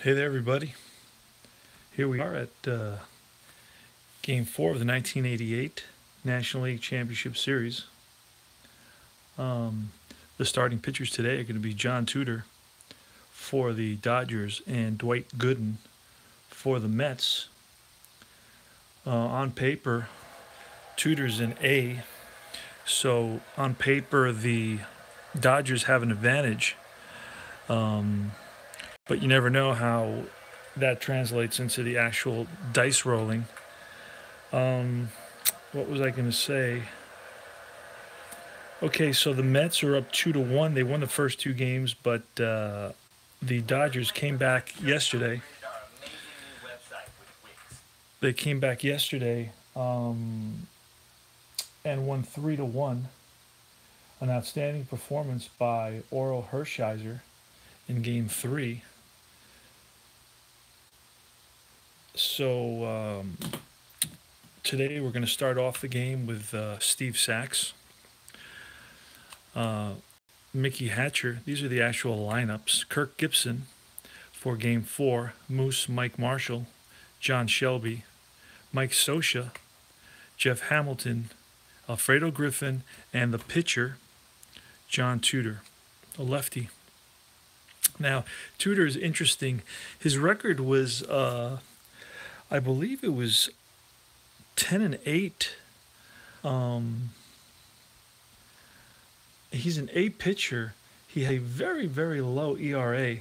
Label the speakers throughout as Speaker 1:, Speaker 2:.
Speaker 1: Hey there, everybody. Here we are at Game 4 of the 1988 National League Championship Series. Um, the starting pitchers today are going to be John Tudor for the Dodgers and Dwight Gooden for the Mets. On paper, Tudor's an A, so on paper the Dodgers have an advantage, but you never know how that translates into the actual dice rolling. What was I going to say? Okay, so the Mets are up 2-1. They won the first two games, but the Dodgers came back yesterday. They came back yesterday and won 3-1. An outstanding performance by Orel Hershiser in Game 3. So today we're going to start off the game with Steve Sachs, Mickey Hatcher. These are the actual lineups. Kirk Gibson for Game 4. Moose, Mike Marshall, John Shelby, Mike Scioscia, Jeff Hamilton, Alfredo Griffin, and the pitcher, John Tudor, a lefty. Now, Tudor is interesting. His record was, I believe it was 10-8. He's an A pitcher. He had a very, very low ERA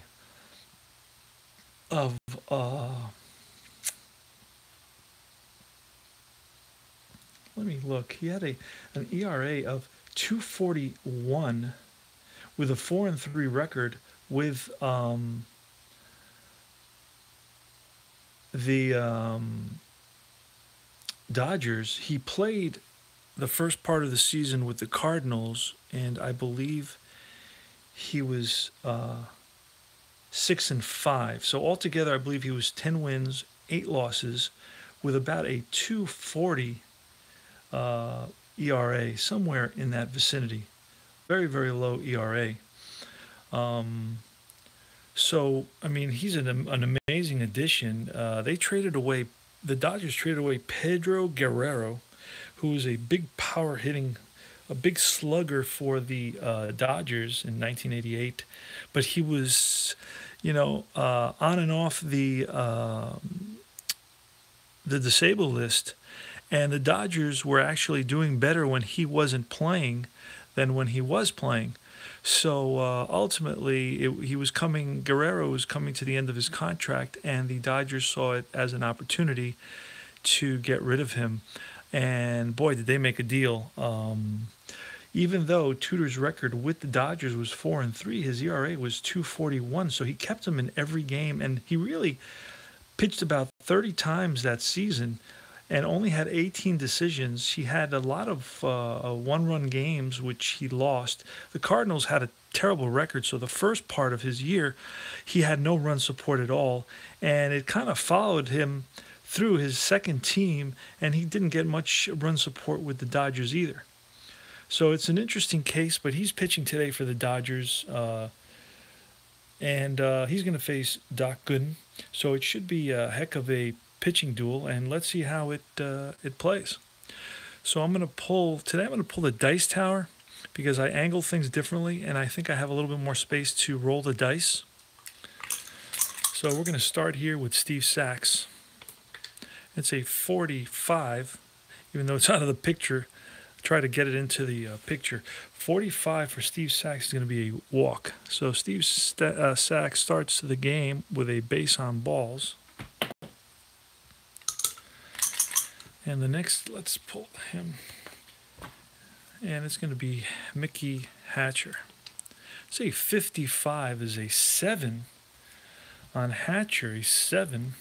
Speaker 1: of let me look. He had an ERA of 2.41 with a 4-3 record with the Dodgers. He played the first part of the season with the Cardinals, and I believe he was 6-5. So altogether, I believe he was 10 wins, 8 losses, with about a 2.40 ERA, somewhere in that vicinity. Very, very low ERA. So, I mean, he's an amazing addition. The Dodgers traded away Pedro Guerrero, who was a big power hitting, a big slugger for the Dodgers in 1988. But he was, on and off the disabled list. And the Dodgers were actually doing better when he wasn't playing than when he was playing. So ultimately, Guerrero was coming to the end of his contract, and the Dodgers saw it as an opportunity to get rid of him. And boy, did they make a deal. Even though Tudor's record with the Dodgers was 4-3, his ERA was 2.41. So he kept him in every game, and he really pitched about 30 times that season and only had 18 decisions. He had a lot of one-run games, which he lost. The Cardinals had a terrible record, so the first part of his year, he had no run support at all, and it kind of followed him through his second team, and he didn't get much run support with the Dodgers either. So it's an interesting case, but he's pitching today for the Dodgers, and he's going to face Doc Gooden. So it should be a heck of a pitching duel, and let's see how it plays. So I'm going to pull the dice tower because I angle things differently, and I think I have a little bit more space to roll the dice. So we're going to start here with Steve Sachs. It's a 45, even though it's out of the picture. Try to get it into the picture. 45 for Steve Sachs is going to be a walk. So Steve Sachs starts the game with a base on balls. And the next, let's pull him. And it's going to be Mickey Hatcher. Say 55 is a 7 on Hatcher, a 7.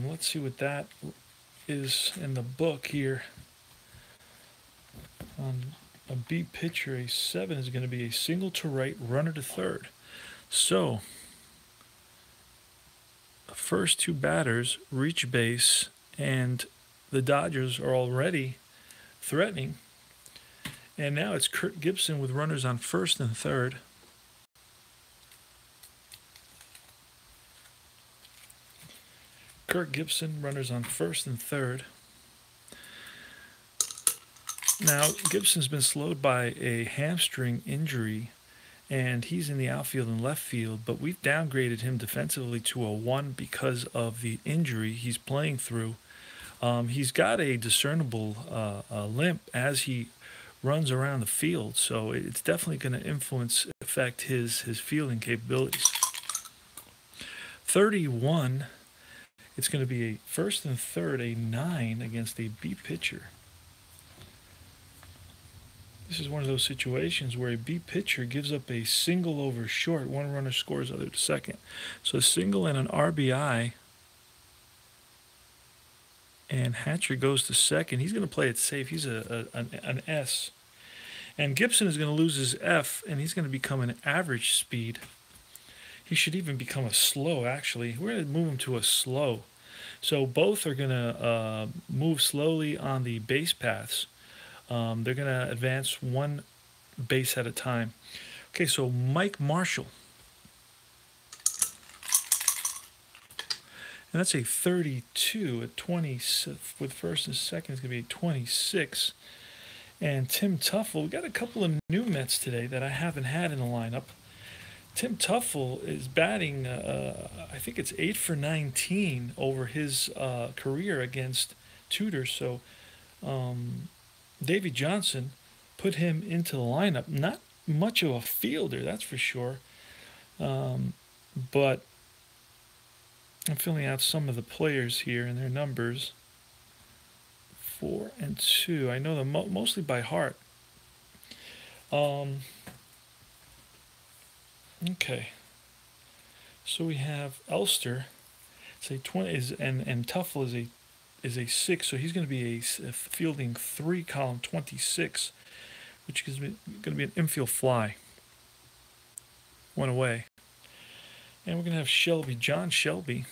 Speaker 1: Let's see what that is in the book here. On a B pitcher, a 7 is going to be a single to right, runner to third. So, the first two batters reach base, and the Dodgers are already threatening. And now it's Kurt Gibson with runners on first and third. Kurt Gibson, runners on first and third. Now, Gibson's been slowed by a hamstring injury, and he's in the outfield and left field, but we've downgraded him defensively to a 1 because of the injury he's playing through. He's got a discernible limp as he runs around the field, so it's definitely going to affect his fielding capabilities. 31, it's going to be a first and third, a 9 against a B pitcher. This is one of those situations where a B pitcher gives up a single over short. One runner scores, other to second. So a single and an RBI. And Hatcher goes to second. He's going to play it safe. He's an S. And Gibson is going to lose his F, and he's going to become an average speed. He should even become a slow, actually. We're going to move him to a slow. So both are going to move slowly on the base paths. They're going to advance one base at a time. Okay, so Mike Marshall. And that's a 32 at 20 with first and second. It's going to be a 26. And Tim Tuffle. We got a couple of new Mets today that I haven't had in the lineup. Tim Tuffle is batting, I think it's 8 for 19 over his career against Tudor. So Davey Johnson put him into the lineup. Not much of a fielder, that's for sure. But I'm filling out some of the players here and their numbers. 4 and 2. I know them mostly by heart. Okay. So we have Elster. Say 20 and Tuffle is a 6, so he's going to be a fielding 3 column 26, which is going to be an infield fly. 1 away. And we're going to have John Shelby.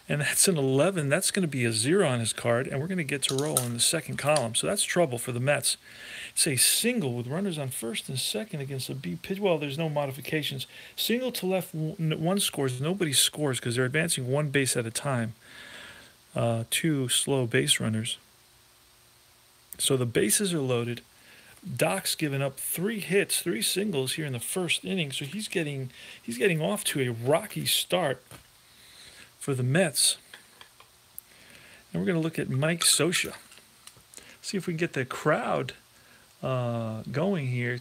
Speaker 1: And that's an 11. That's going to be a 0 on his card, and we're going to get to roll in the second column. So that's trouble for the Mets. It's a single with runners on first and second against a B pitch. Well, there's no modifications. Single to left, 1 scores. Nobody scores because they're advancing 1 base at a time. 2 slow base runners. So the bases are loaded. Doc's given up 3 hits, 3 singles here in the first inning. So he's getting off to a rocky start for the Mets. And we're going to look at Mike Scioscia. See if we can get the crowd going here.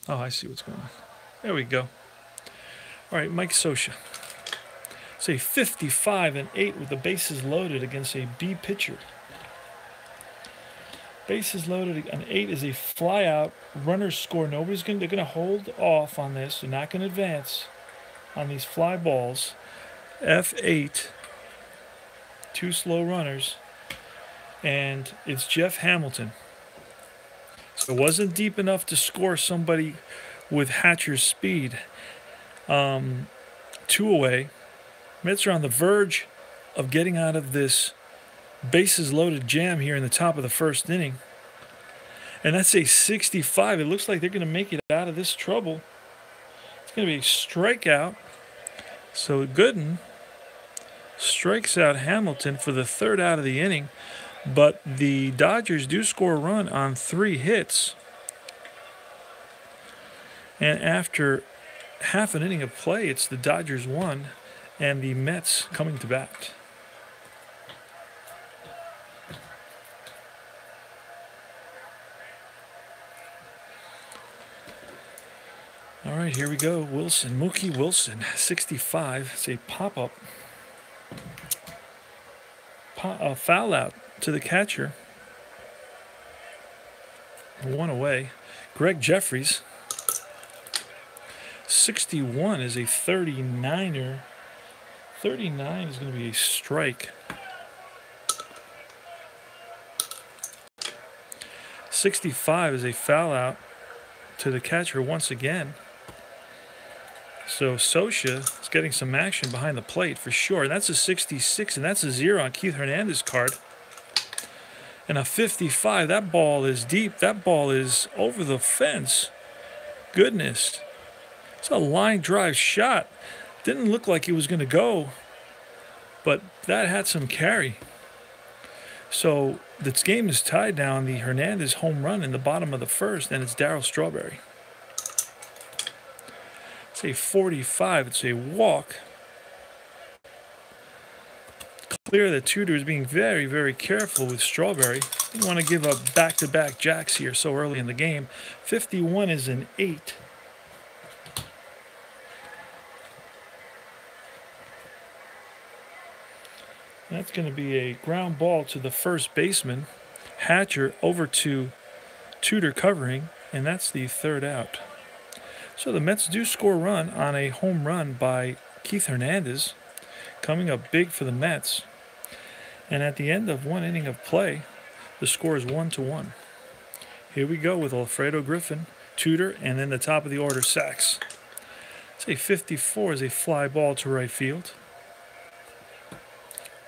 Speaker 1: Oh, I see what's going on. There we go. All right, Mike Scioscia. It's a 55 and 8 with the bases loaded against a B pitcher. Bases loaded on 8 is a fly out. Runners score. They're going to hold off on this. They're not going to advance on these fly balls. F8. 2 slow runners. And it's Jeff Hamilton. So it wasn't deep enough to score somebody with Hatcher's speed. 2 away. Mets are on the verge of getting out of this bases loaded jam here in the top of the first inning. And that's a 65. It looks like they're going to make it out of this trouble. It's going to be a strikeout. So Gooden strikes out Hamilton for the 3rd out of the inning. But the Dodgers do score a run on 3 hits. And after half an inning of play, it's the Dodgers 1 and the Mets coming to bat. All right, here we go. Mookie Wilson, 65. It's a pop-up. Foul out to the catcher. 1 away. Greg Jeffries, 61 is a 39er. 39 is going to be a strike. 65 is a foul out to the catcher once again. So Sosha is getting some action behind the plate for sure. And that's a 66, and that's a 0 on Keith Hernandez's card. And a 55, that ball is deep. That ball is over the fence. Goodness. It's a line drive shot. Didn't look like it was going to go, but that had some carry. So this game is tied now on the Hernandez home run in the bottom of the first, and it's Darryl Strawberry. It's a 45. It's a walk. Clear that Tudor is being very, very careful with Strawberry. You want to give up back-to-back jacks here so early in the game. 51 is an 8. That's going to be a ground ball to the first baseman. Hatcher over to Tudor covering, and that's the third out. So the Mets do score a run on a home run by Keith Hernandez, coming up big for the Mets. And at the end of one inning of play, the score is 1-1. Here we go with Alfredo Griffin, Tudor, and then the top of the order, Sachs. It's a 54 is a fly ball to right field.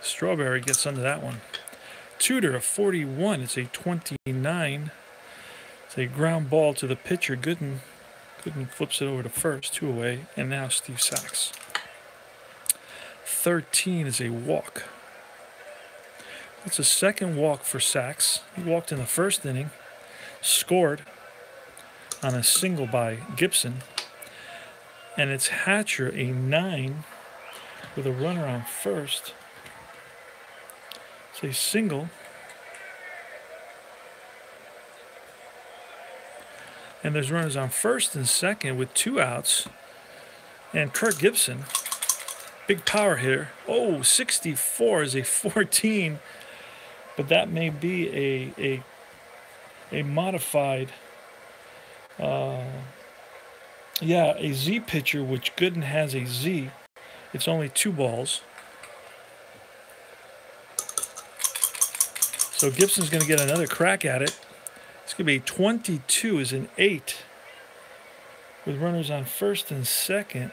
Speaker 1: Strawberry gets under that one. Tudor, a 41. It's a 29. It's a ground ball to the pitcher. Gooden flips it over to first, 2 away, and now Steve Sachs. 13 is a walk. That's a second walk for Sachs. He walked in the first inning, scored on a single by Gibson, and it's Hatcher, a 9, with a runner on first. It's a single. And there's runners on first and second with 2 outs. And Kirk Gibson, big power hitter. Oh, 64 is a 14. But that may be a modified, a Z pitcher, which Gooden has a Z. It's only 2 balls. So Gibson's going to get another crack at it. It's going to be 22 is an 8. With runners on first and second.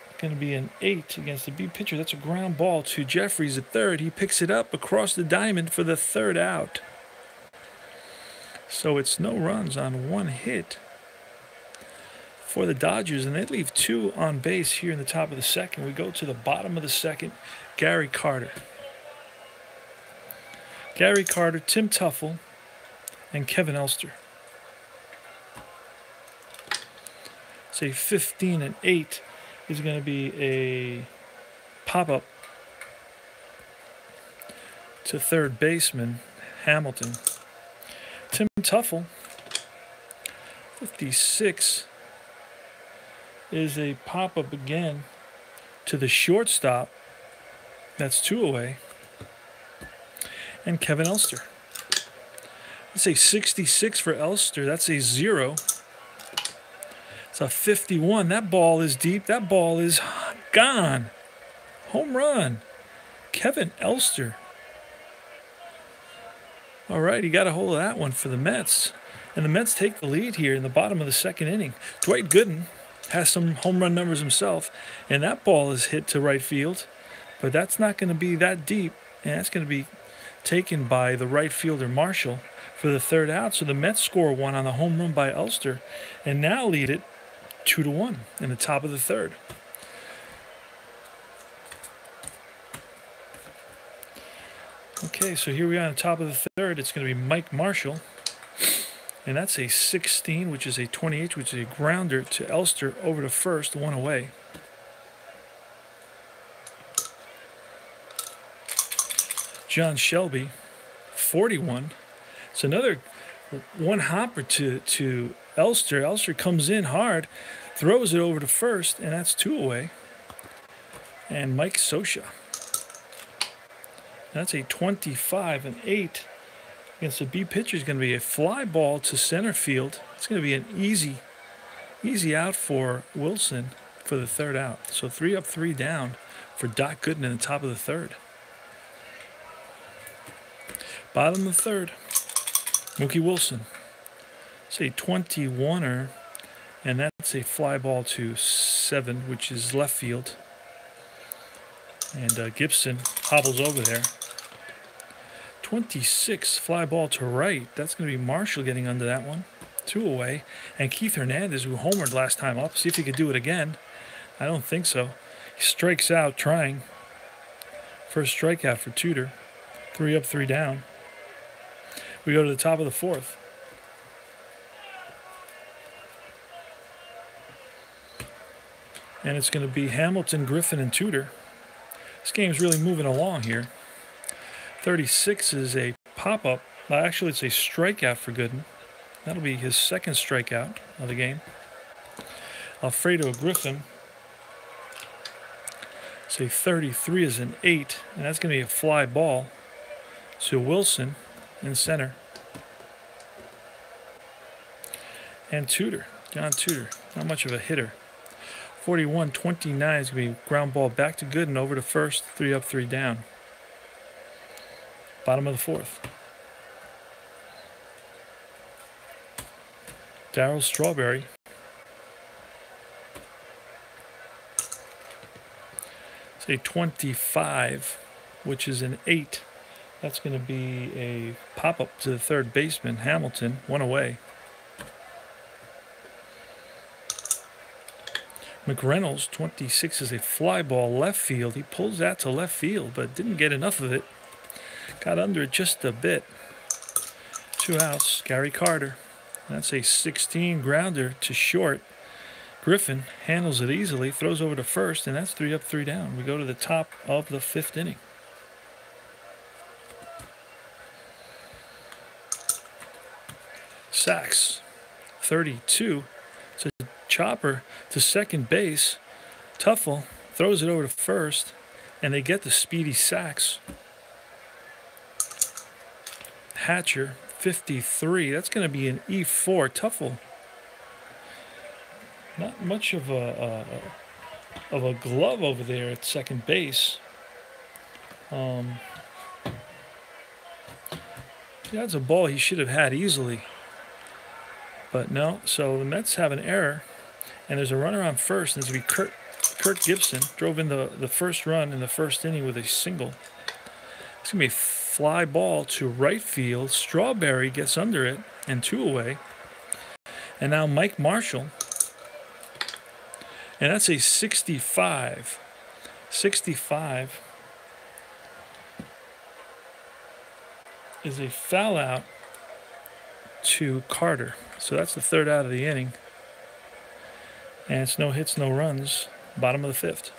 Speaker 1: It's going to be an 8 against the B pitcher. That's a ground ball to Jeffries at third. He picks it up across the diamond for the third out. So it's no runs on 1 hit for the Dodgers. And they leave 2 on base here in the top of the second. We go to the bottom of the second. Gary Carter. Gary Carter, Tim Tuffle, and Kevin Elster. Say 15 and 8 is going to be a pop-up to third baseman Hamilton. Tim Tuffle, 56, is a pop-up again to the shortstop. That's 2 away. And Kevin Elster. Let's say 66 for Elster. That's a 0. It's a 51. That ball is deep. That ball is gone. Home run. Kevin Elster. All right, he got a hold of that one for the Mets. And the Mets take the lead here in the bottom of the second inning. Dwight Gooden has some home run numbers himself. And that ball is hit to right field. But that's not going to be that deep. And that's going to be taken by the right fielder Marshall for the third out. So the Mets score 1 on the home run by Elster and now lead it 2-1 in the top of the third. Okay, so here we are on the top of the third. It's going to be Mike Marshall. And that's a 16, which is a 28, which is a grounder to Elster over to first, 1 away. John Shelby, 41. It's another 1 hopper to Elster. Elster comes in hard, throws it over to first, and that's 2 away. And Mike Sosha. That's a 25 and 8 against the B pitcher. Is going to be a fly ball to center field. It's going to be an easy out for Wilson for the third out. So 3 up, 3 down for Doc Gooden in the top of the third. Bottom of the third, Mookie Wilson. It's a 21er, and that's That's a fly ball to 7, which is left field. And Gibson hobbles over there. 26, fly ball to right. That's going to be Marshall getting under that one. 2 away. And Keith Hernandez, who homered last time up, see if he could do it again. I don't think so. He strikes out trying. First strikeout for Tudor. 3 up, 3 down. We go to the top of the 4th. And it's going to be Hamilton, Griffin, and Tudor. This game's really moving along here. 36 is a pop-up. Well, actually, it's a strikeout for Gooden. That'll be his second strikeout of the game. Alfredo Griffin. Say 33 is an 8, and that's going to be a fly ball to Wilson in center. And Tudor, John Tudor, not much of a hitter. 41-29 is going to be ground ball back to Gooden over to first, 3 up, 3 down. Bottom of the 4th. Darryl Strawberry. Say 25, which is an 8. That's going to be a pop-up to the third baseman, Hamilton, 1 away. McReynolds, 26, is a fly ball left field. He pulls that to left field, but didn't get enough of it. Got under it just a bit. 2 outs. Gary Carter. That's a 16 grounder to short. Griffin handles it easily, throws over to first, and that's 3 up, 3 down. We go to the top of the 5th inning. Sacks, 32. It's a chopper to second base. Tuffle throws it over to first, and they get the speedy Sacks. Hatcher, 53. That's going to be an E4. Tuffle. Not much of a glove over there at second base. That's a ball he should have had easily. But no, so the Mets have an error, and there's a runner on first, and it's going to be Kurt Gibson. Drove in the first run in the first inning with a single. It's going to be a fly ball to right field. Strawberry gets under it, and 2 away. And now Mike Marshall. And that's a 65. 65 is a foul out to Carter. So that's the 3rd out of the inning. And it's no hits, no runs. Bottom of the 5th.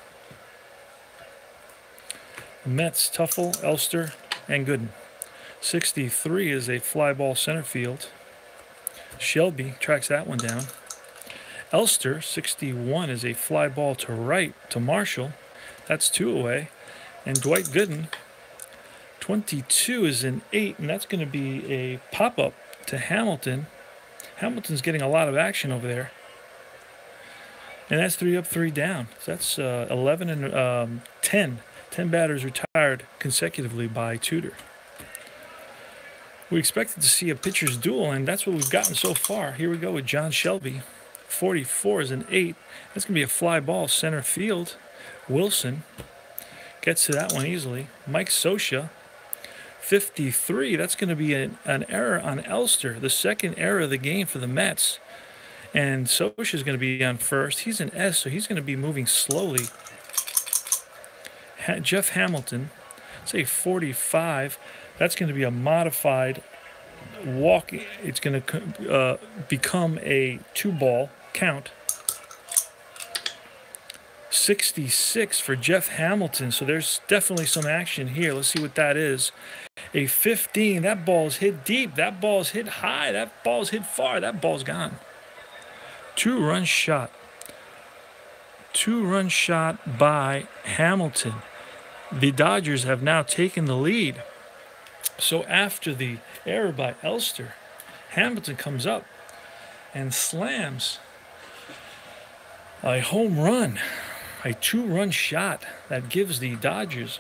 Speaker 1: Mets, Tuffle, Elster, and Gooden. 63 is a fly ball center field. Shelby tracks that one down. Elster, 61, is a fly ball to right to Marshall. That's 2 away. And Dwight Gooden, 22, is an 8, and that's going to be a pop-up to Hamilton. Hamilton's getting a lot of action over there. And that's 3 up, 3 down. So that's 11 and 10. 10 batters retired consecutively by Tudor. We expected to see a pitcher's duel, and that's what we've gotten so far. Here we go with John Shelby. 44 is an 8. That's going to be a fly ball center field. Wilson gets to that one easily. Mike Scioscia, 53. That's going to be an error on Elster, the second error of the game for the Mets. And Scioscia is going to be on first. He's an S, so he's going to be moving slowly. Jeff Hamilton, say 45. That's going to be a modified walk. It's going to become a 2-ball count. 66 for Jeff Hamilton. So there's definitely some action here. Let's see what that is. A 15. That ball's hit deep. That ball's hit high. That ball's hit far. That ball's gone. 2-run shot. 2-run shot by Hamilton. The Dodgers have now taken the lead. So after the error by Elster, Hamilton comes up and slams a home run, a 2-run shot that gives the Dodgers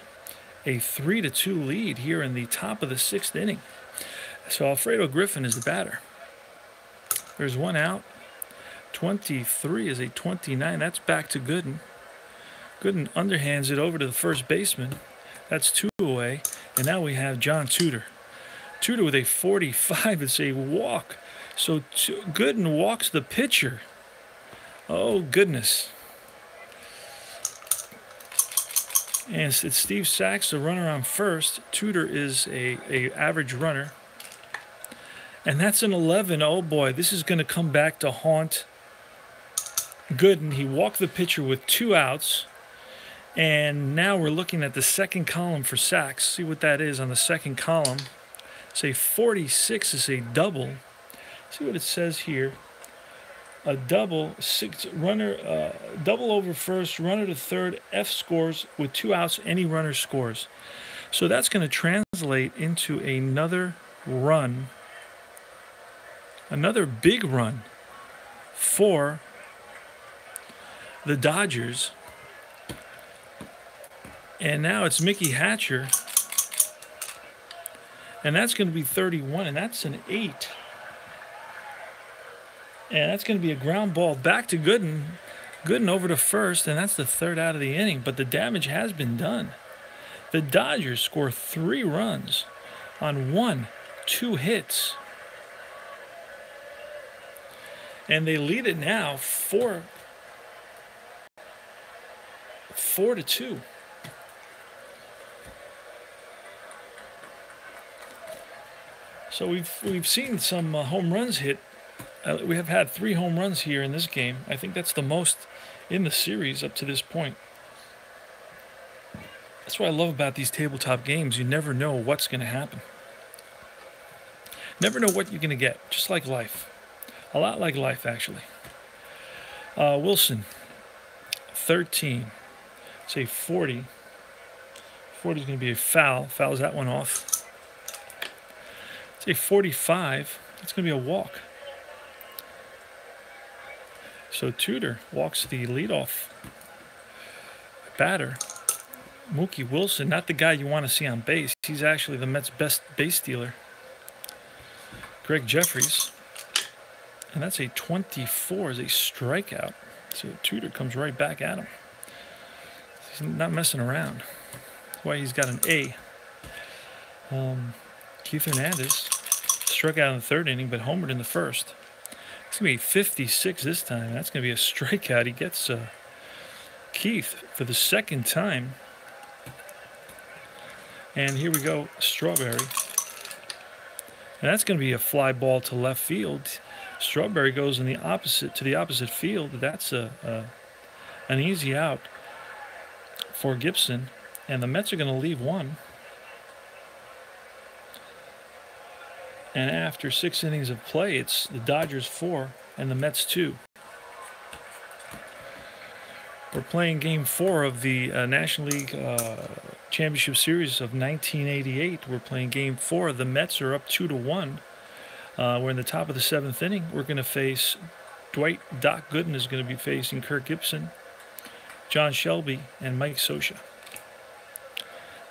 Speaker 1: a 3-2 lead here in the top of the 6th inning. So Alfredo Griffin is the batter. There's 1 out. 23 is a 29. That's back to Gooden. Gooden underhands it over to the first baseman. That's 2 away. And now we have John Tudor. Tudor with a 45. It's a walk. So Gooden walks the pitcher. Oh, goodness. And it's Steve Sachs, the runner on first. Tudor is a average runner. And that's an 11. Oh, boy, this is going to come back to haunt Gooden. He walked the pitcher with 2 outs. And now we're looking at the second column for Sachs. See what that is on the second column. It's a 46. It's a double. See what it says here. A double, double over first, runner to third, F scores with 2 outs, any runner scores. So that's going to translate into another run, another big run for the Dodgers. And now it's Mickey Hatcher, and that's going to be 31, and that's an 8. And that's going to be a ground ball back to Gooden. Gooden over to first, and that's the 3rd out of the inning. But the damage has been done. The Dodgers score 3 runs on 2 hits. And they lead it now 4-2. So we've seen some home runs hit. We have had 3 home runs here in this game. I think that's the most in the series up to this point. That's what I love about these tabletop games. You never know what's going to happen. Never know what you're going to get, just like life. A lot like life, actually. Wilson, 13. Say 40. 40 is going to be a foul. Fouls that one off. Say 45. It's going to be a walk. So Tudor walks the leadoff batter. Mookie Wilson, not the guy you want to see on base. He's actually the Mets' best base stealer. Greg Jeffries. And that's a 24 as a strikeout. So Tudor comes right back at him. He's not messing around. That's why he's got an A. Keith Hernandez struck out in the 3rd inning, but homered in the 1st. It's going to be 56 this time. That's going to be a strikeout. He gets Keith for the 2nd time. And here we go, Strawberry. And that's going to be a fly ball to left field. Strawberry goes in the opposite field. That's an easy out for Gibson. And the Mets are going to leave 1. And after 6 innings of play, it's the Dodgers 4 and the Mets 2. We're playing Game 4 of the National League Championship Series of 1988. We're playing Game 4. The Mets are up 2-1. We're in the top of the 7th inning. We're going to face Doc Gooden is going to be facing Kirk Gibson, John Shelby, and Mike Scioscia.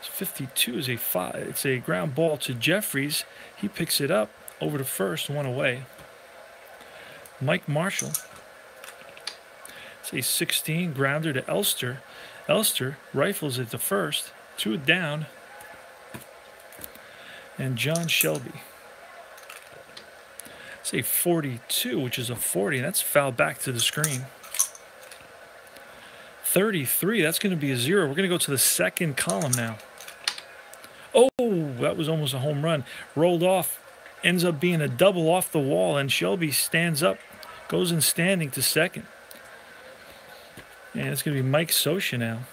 Speaker 1: 52 is a 5. It's a ground ball to Jeffries. He picks it up over to first, 1 away. Mike Marshall. It's a 16 grounder to Elster. Elster rifles it to first, 2 down. And John Shelby. It's a 42, which is a 40. That's fouled back to the screen. 33, that's going to be a 0. We're going to go to the 2nd column now. Oh, that was almost a home run. Rolled off, ends up being a double off the wall, and Shelby stands up, goes in standing to 2nd. And it's going to be Mike Scioscia now.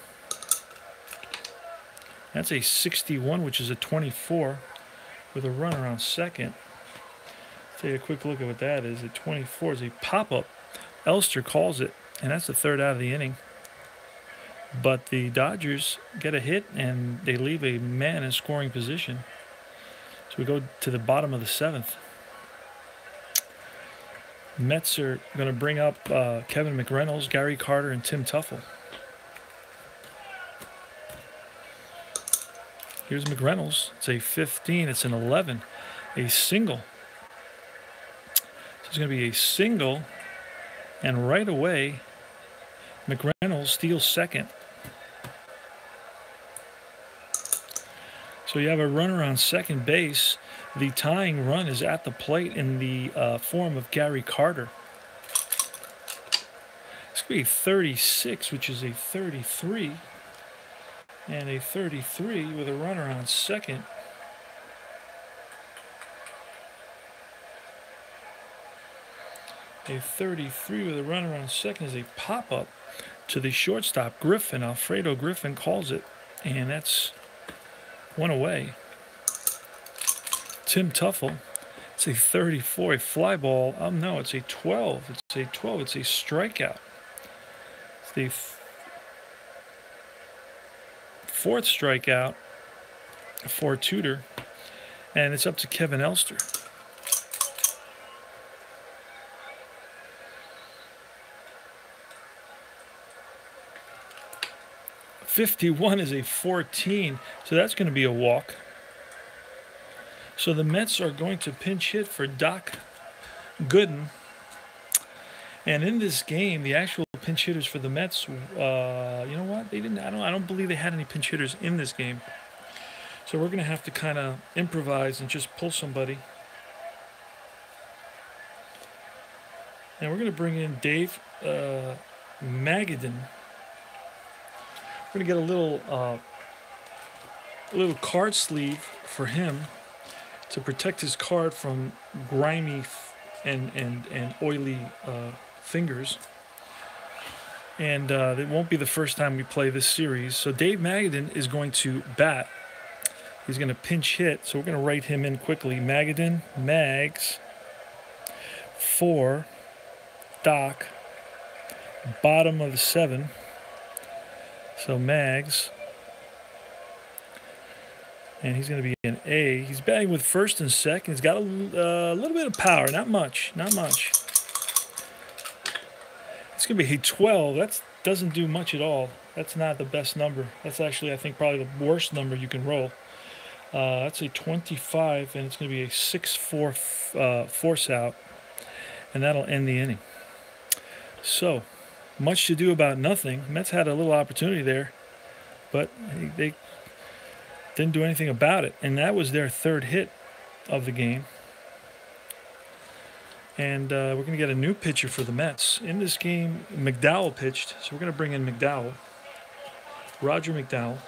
Speaker 1: That's a 61, which is a 24, with a runner on 2nd. Take a quick look at what that is. A 24 is a pop-up. Elster calls it, and that's the 3rd out of the inning. But the Dodgers get a hit, and they leave a man in scoring position. So we go to the bottom of the 7th. Mets are going to bring up Kevin McReynolds, Gary Carter, and Tim Tuffle. Here's McReynolds. It's a 15. It's an 11. A single. So it's going to be a single And right away, McReynolds steals second. So you have a runner on second base. The tying run is at the plate in the form of Gary Carter. It's going to be 36, which is a 33. And a 33 with a runner on second. A 33 with a runner on second is a pop-up to the shortstop, Griffin. Alfredo Griffin calls it, and that's one away. Tim Tuffle, it's a 34, a fly ball. No, it's a 12. It's a 12. It's a strikeout. It's the fourth strikeout for Tudor, and it's up to Kevin Elster. 51 is a 14, so that's going to be a walk. So the Mets are going to pinch hit for Doc Gooden. And in this game, the actual pinch hitters for the Mets, you know what? They didn't. I don't believe they had any pinch hitters in this game. So we're going to have to kind of improvise and just pull somebody. And we're going to bring in Dave Magadan. We're going to get a little card sleeve for him to protect his card from grimy and oily fingers. And it won't be the first time we play this series. So Dave Magadan is going to bat. He's going to pinch hit. So we're going to write him in quickly. Magadan, Mags, for Doc, bottom of the 7. So Mags. And he's going to be an A. He's batting with first and second. He's got a little bit of power. Not much. Not much. It's going to be a 12. That doesn't do much at all. That's not the best number. That's actually, I think, probably the worst number you can roll. That's a 25, and it's going to be a 6-4 force out. And that'll end the inning. So, much to do about nothing. Mets had a little opportunity there, but they didn't do anything about it. And that was their third hit of the game. And we're going to get a new pitcher for the Mets. In this game, McDowell pitched, so we're going to bring in McDowell. Roger McDowell.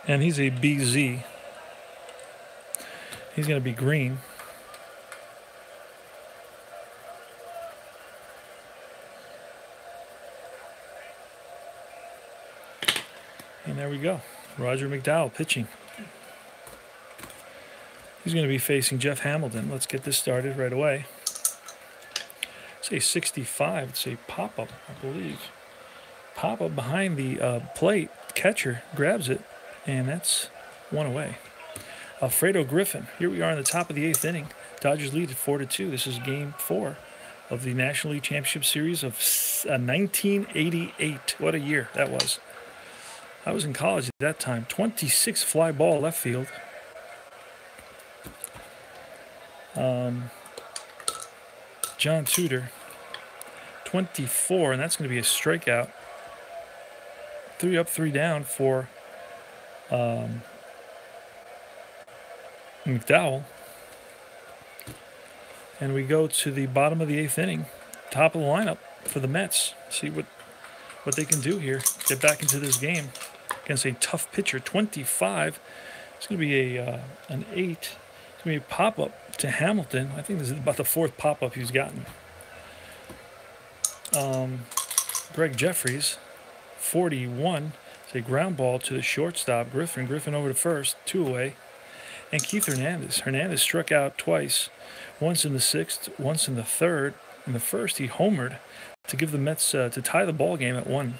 Speaker 1: And he's a BZ. He's going to be green. And there we go. Roger McDowell pitching. He's going to be facing Jeff Hamilton. Let's get this started right away. It's a 65. It's a pop-up, I believe. Pop-up behind the plate. Catcher grabs it, and that's one away. Alfredo Griffin. Here we are in the top of the 8th inning. Dodgers lead at 4-2. This is Game 4 of the National League Championship Series of 1988. What a year that was. I was in college at that time. 26 fly ball left field. John Tudor. 24, and that's going to be a strikeout. 3 up, 3 down for McDowell. And we go to the bottom of the 8th inning. Top of the lineup for the Mets. See what they can do here. Get back into this game against a tough pitcher. 25. It's going to be an 8. It's going to be a pop-up to Hamilton. I think this is about the 4th pop-up he's gotten. Greg Jeffries, 41. It's a ground ball to the shortstop. Griffin over to first. 2 away. And Keith Hernandez. Hernandez struck out twice. Once in the 6th, once in the 3rd. In the 1st, he homered to give the Mets to tie the ball game at 1. And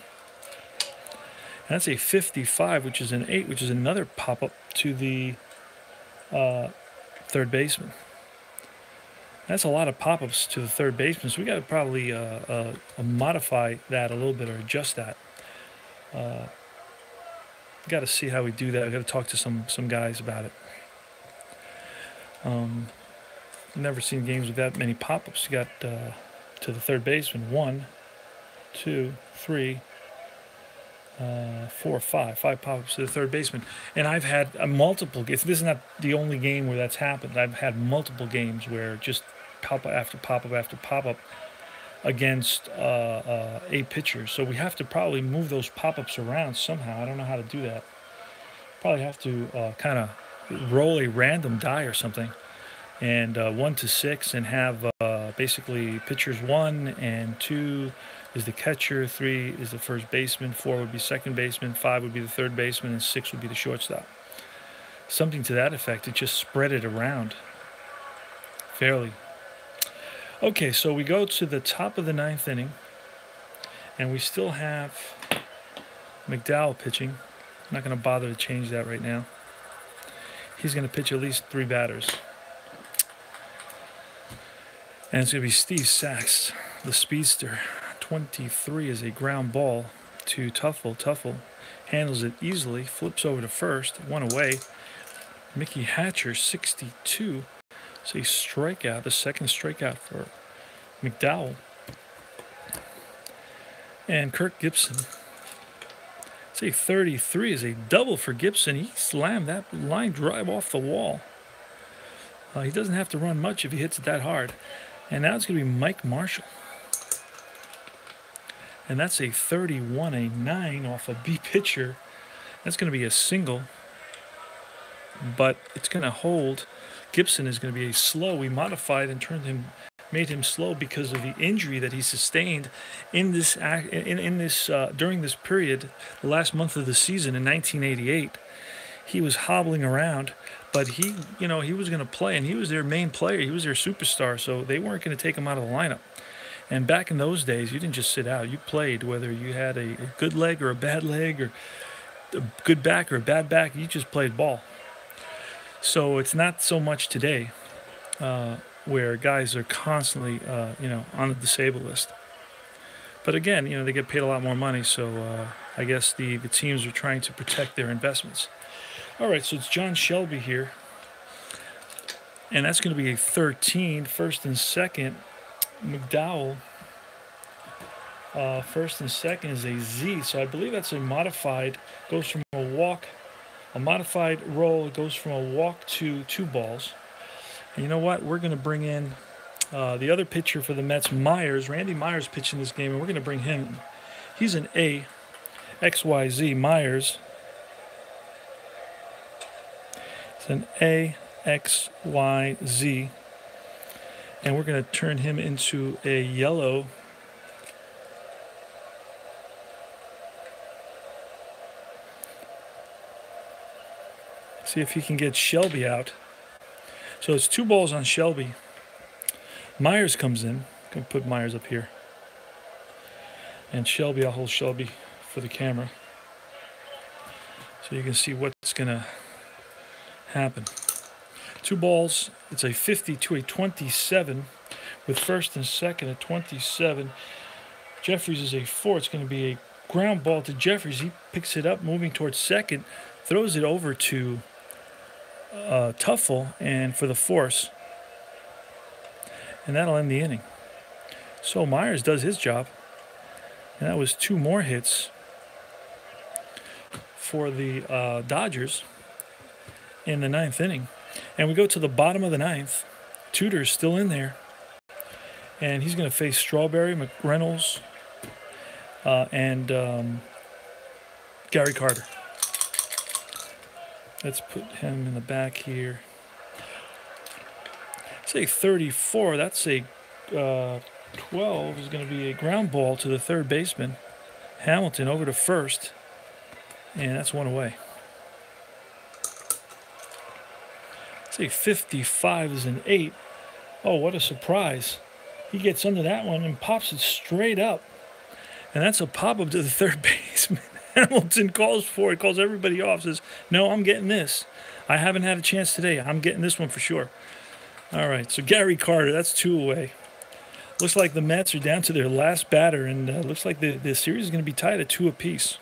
Speaker 1: that's a 55, which is an 8, which is another pop-up to the third baseman. That's a lot of pop-ups to the third baseman, so we got to probably modify that a little bit or adjust that. Got to see how we do that. I got to talk to some guys about it. Never seen games with that many pop-ups. You got to the third baseman. 1, 2, 3, 4, 5. 5 pop-ups to the third baseman. And I've had multiple. This is not the only game where that's happened. I've had multiple games where just pop-up after pop-up after pop-up against 8 pitchers. So we have to probably move those pop-ups around somehow. I don't know how to do that. Probably have to kind of roll a random die or something. And 1 to 6, and have basically pitchers 1 and 2 is the catcher, 3 is the first baseman, 4 would be second baseman, 5 would be the third baseman, and 6 would be the shortstop. Something to that effect. It just spread it around fairly. Okay, so we go to the top of the 9th inning, and we still have McDowell pitching. I'm not going to bother to change that right now. He's going to pitch at least 3 batters. And it's going to be Steve Sachs, the speedster. 23 is a ground ball to Tuffle. Tuffle handles it easily, flips over to first, 1 away. Mickey Hatcher, 62. It's a strikeout, the second strikeout for McDowell. And Kirk Gibson, it's a 33 is a double for Gibson. He slammed that line drive off the wall. He doesn't have to run much if he hits it that hard. And now it's going to be Mike Marshall. And that's a 31, a 9 off a B pitcher. That's going to be a single. But it's going to hold. Gibson is going to be a slow. We modified and made him slow because of the injury that he sustained in this during this period, the last month of the season in 1988. He was hobbling around, but he was going to play, and he was their main player. He was their superstar, so they weren't going to take him out of the lineup. And back in those days, you didn't just sit out. You played, whether you had a good leg or a bad leg, or a good back or a bad back. You just played ball. So it's not so much today where guys are constantly, on the disabled list. But again, they get paid a lot more money, so I guess the teams are trying to protect their investments. All right, so it's John Shelby here. And that's going to be a 13, first and second. McDowell, first and second is a Z. So I believe that's a modified, goes from a walk, a modified roll. It goes from a walk to 2 balls. And you know what? We're going to bring in the other pitcher for the Mets, Myers. Randy Myers pitching this game, and we're going to bring him. He's an A, XYZ, Myers. It's an A, X, Y, Z. And we're going to turn him into a yellow. See if he can get Shelby out. So it's 2 balls on Shelby. Myers comes in. I'm going to put Myers up here. And Shelby, I'll hold Shelby for the camera, so you can see what's going to happen. 2 balls. It's a 50 to a 27 with first and second at 27. Jeffries is a 4. It's going to be a ground ball to Jeffries. He picks it up, moving towards second, throws it over to Tuffle and for the force. And that'll end the inning. So Myers does his job. And that was 2 more hits for the Dodgers in the 9th inning. And we go to the bottom of the 9th. Tudor's still in there. And he's going to face Strawberry, McReynolds, and Gary Carter. Let's put him in the back here. Say 34. That's a 12 is going to be a ground ball to the third baseman. Hamilton over to first. And that's 1 away. Say 55 is an 8. Oh, what a surprise. He gets under that one and pops it straight up. And that's a pop-up to the third baseman. Hamilton calls for it, calls everybody off, says, no, I'm getting this. I haven't had a chance today. I'm getting this one for sure. All right, so Gary Carter, that's 2 away. Looks like the Mets are down to their last batter, and looks like the series is going to be tied at 2 apiece.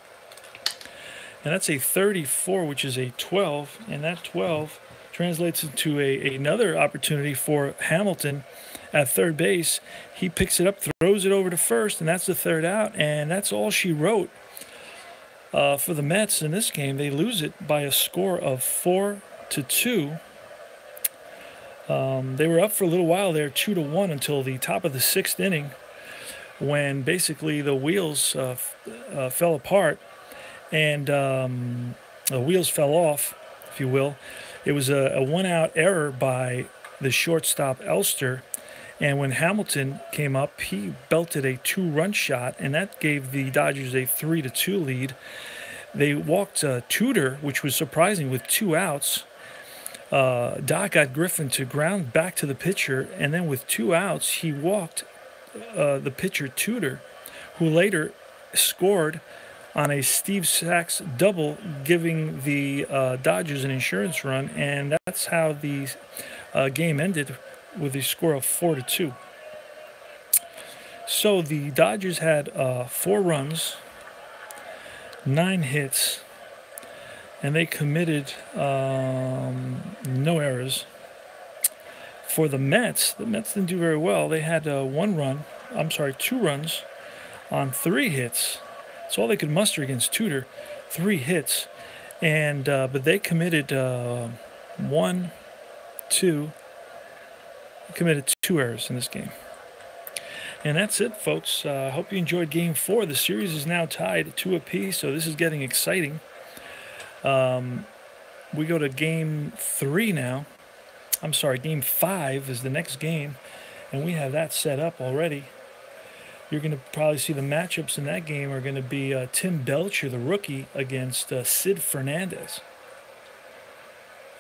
Speaker 1: And that's a 34, which is a 12, and that 12 translates into another opportunity for Hamilton at third base. He picks it up, throws it over to first, and that's the third out. And that's all she wrote for the Mets in this game. They lose it by a score of 4-2. They were up for a little while there, 2-1, until the top of the sixth inning, when basically the wheels fell apart and the wheels fell off, if you will. It was a one-out error by the shortstop Elster, and when Hamilton came up, he belted a two-run shot, and that gave the Dodgers a 3-2 lead. They walked Tudor, which was surprising, with two outs. Doc got Griffin to ground back to the pitcher, and then with two outs, he walked the pitcher Tudor, who later scored on a Steve Sachs double, giving the Dodgers an insurance run, and that's how the game ended, with a score of 4-2. So the Dodgers had 4 runs, 9 hits, and they committed no errors. For the Mets didn't do very well. They had 2 runs on 3 hits. That's all they could muster against Tudor, 3 hits. And but they committed 2 errors in this game. And that's it, folks. I hope you enjoyed Game 4. The series is now tied 2 apiece, so this is getting exciting. We go to Game 3 now. I'm sorry, Game 5 is the next game, and we have that set up already. You're going to probably see the matchups in that game are going to be Tim Belcher, the rookie, against Sid Fernandez.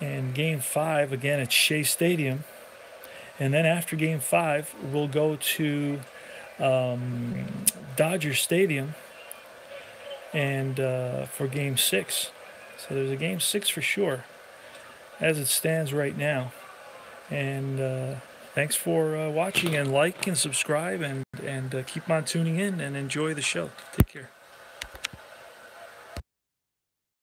Speaker 1: And Game 5, again, at Shea Stadium. And then after Game 5, we'll go to Dodger Stadium and for Game 6. So there's a Game 6 for sure, as it stands right now. And thanks for watching, and like and subscribe, and keep on tuning in and enjoy the show. Take care.